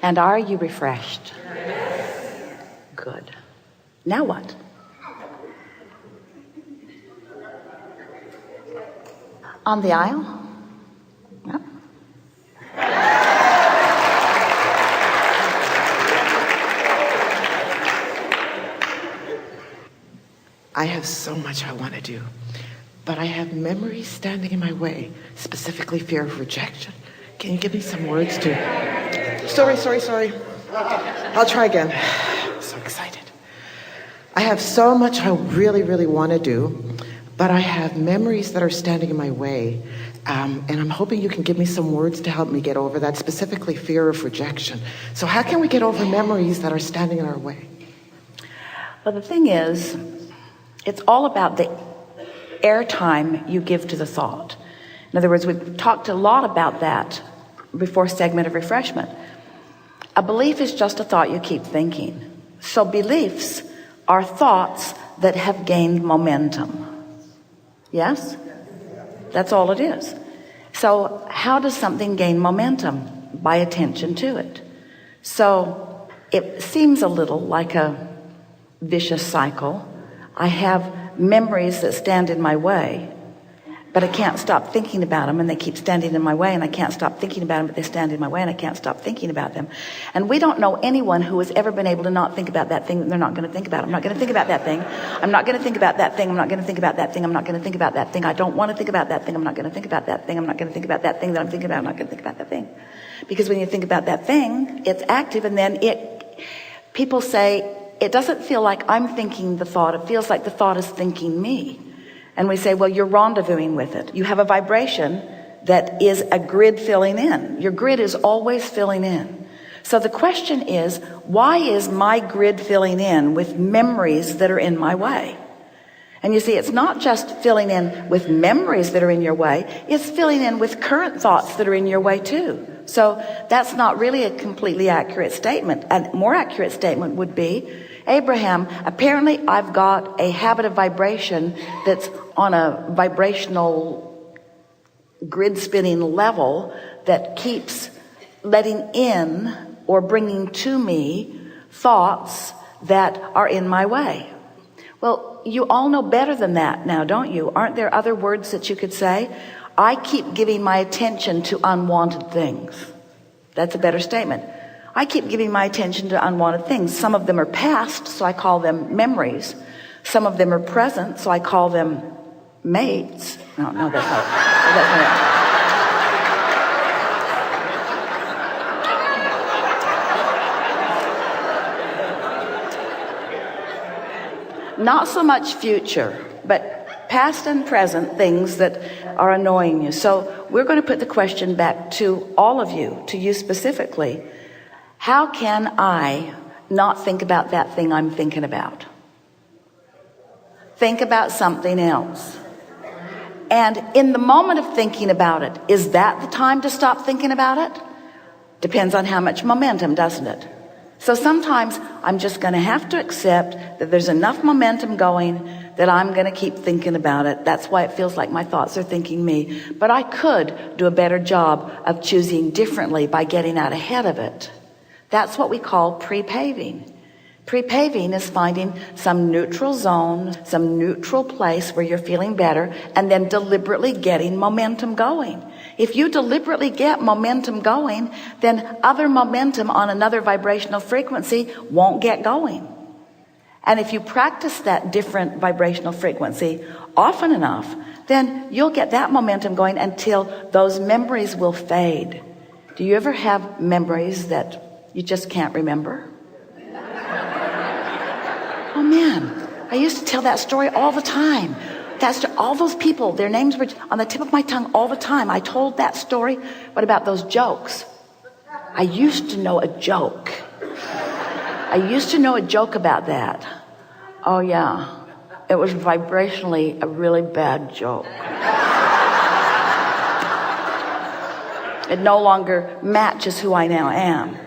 And are you refreshed? Yes. Good. Now what? On the aisle? No. I have so much I want to do, but I have memories standing in my way, specifically fear of rejection. Can you give me some words to... Sorry. I'll try again. I'm so excited. I have so much I really want to do, but I have memories that are standing in my way, and I'm hoping you can give me some words to help me get over that, specifically fear of rejection. So how can we get over memories that are standing in our way? Well, the thing is, it's all about the airtime you give to the thought. In other words, we've talked a lot about that before segment of refreshment. A belief is just a thought you keep thinking. So beliefs are thoughts that have gained momentum. Yes? That's all it is. So how does something gain momentum? By attention to it. So it seems a little like a vicious cycle. I have memories that stand in my way, but I can't stop thinking about them, and they keep standing in my way, and I can't stop thinking about them, but they stand in my way, and I can't stop thinking about them. And we don't know anyone who has ever been able to not think about that thing that they're not going to think about. I'm not going to think about that thing. I'm not going to think about that thing. I'm not going to think about that thing. I'm not going to think about that thing. I don't want to think about that thing. I'm not going to think about that thing. I'm not going to think about that thing that I'm thinking about. I'm not going to think about that thing. Because when you think about that thing, it's active, and then people say, it doesn't feel like I'm thinking the thought. It feels like the thought is thinking me. And we say, well, you're rendezvousing with it. You have a vibration that is a grid filling in. Your grid is always filling in. So the question is, why is my grid filling in with memories that are in my way? And you see, it's not just filling in with memories that are in your way. It's filling in with current thoughts that are in your way too. So that's not really a completely accurate statement. A more accurate statement would be, Abraham, apparently I've got a habit of vibration that's on a vibrational grid spinning level that keeps letting in or bringing to me thoughts that are in my way. Well, you all know better than that now, don't you? Aren't there other words that you could say? I keep giving my attention to unwanted things. That's a better statement. I keep giving my attention to unwanted things. Some of them are past, so I call them memories. Some of them are present, so I call them mates. No, that's not it. Not so much future, but past and present things that are annoying you. So we're going to put the question back to all of you, to you specifically. How can I not think about that thing I'm thinking about? Think about something else. And in the moment of thinking about it, is that the time to stop thinking about it? Depends on how much momentum, doesn't it? So sometimes I'm just going to have to accept that there's enough momentum going that I'm going to keep thinking about it. That's why it feels like my thoughts are thinking me. But I could do a better job of choosing differently by getting out ahead of it. That's what we call pre-paving. Pre-paving is finding some neutral zone, some neutral place where you're feeling better, and then deliberately getting momentum going. If you deliberately get momentum going, then other momentum on another vibrational frequency won't get going. And if you practice that different vibrational frequency often enough, then you'll get that momentum going until those memories will fade. Do you ever have memories that you just can't remember? Oh man, I used to tell that story all the time. All those people, their names were on the tip of my tongue all the time. I told that story. What about those jokes? I used to know a joke. I used to know a joke about that. Oh yeah, it was vibrationally a really bad joke. It no longer matches who I now am.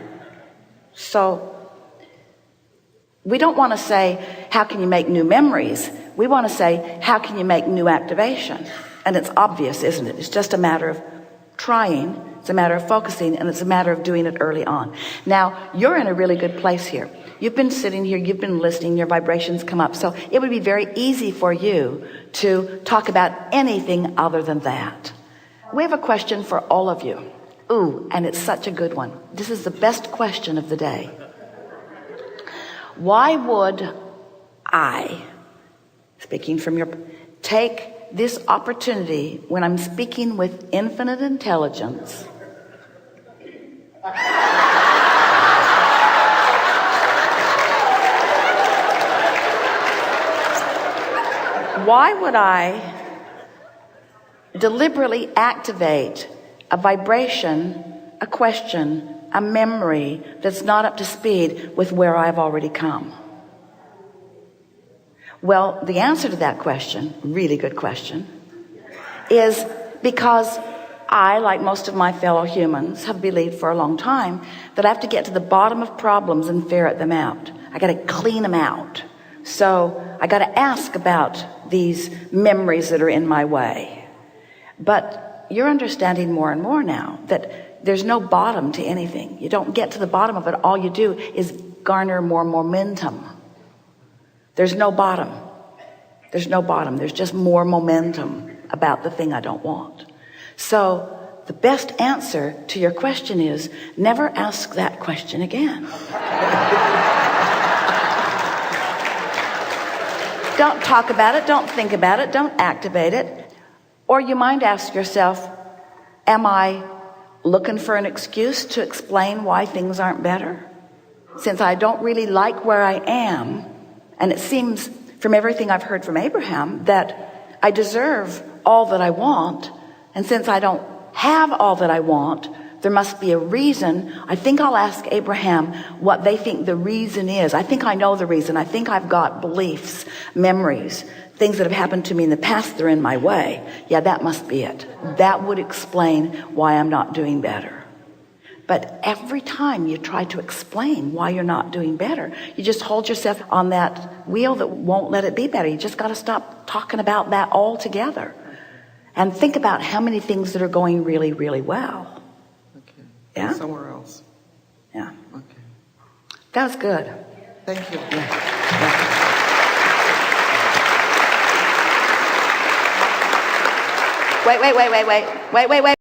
So we don't want to say, how can you make new memories? We want to say, how can you make new activation? And it's obvious, isn't it? It's just a matter of trying. It's a matter of focusing, and it's a matter of doing it early on. Now, you're in a really good place here. You've been sitting here, you've been listening, your vibrations come up. So it would be very easy for you to talk about anything other than that. We have a question for all of you. Ooh, and it's such a good one. This is the best question of the day. Why would I, speaking from your, take this opportunity when I'm speaking with infinite intelligence why would I deliberately activate a vibration, a question, a memory that's not up to speed with where I've already come? Well, the answer to that question, really good question, is because I, like most of my fellow humans, have believed for a long time that I have to get to the bottom of problems and ferret them out. I got to clean them out. So I got to ask about these memories that are in my way. But you're understanding more and more now that there's no bottom to anything. You don't get to the bottom of it. All you do is garner more momentum. There's no bottom. There's no bottom. There's just more momentum about the thing I don't want. So the best answer to your question is never ask that question again. Don't talk about it. Don't think about it. Don't activate it. Or you might ask yourself, am I looking for an excuse to explain why things aren't better? Since I don't really like where I am, and it seems from everything I've heard from Abraham that I deserve all that I want, and since I don't have all that I want, there must be a reason. I think I'll ask Abraham what they think the reason is. I think I know the reason. I think I've got beliefs, memories, things that have happened to me in the past that are in my way. Yeah, that must be it. That would explain why I'm not doing better. But every time you try to explain why you're not doing better, you just hold yourself on that wheel that won't let it be better. You just got to stop talking about that altogether and think about how many things that are going really, really well. Okay. Yeah? Somewhere else. Yeah. Okay. That was good. Thank you. Yeah. Wait.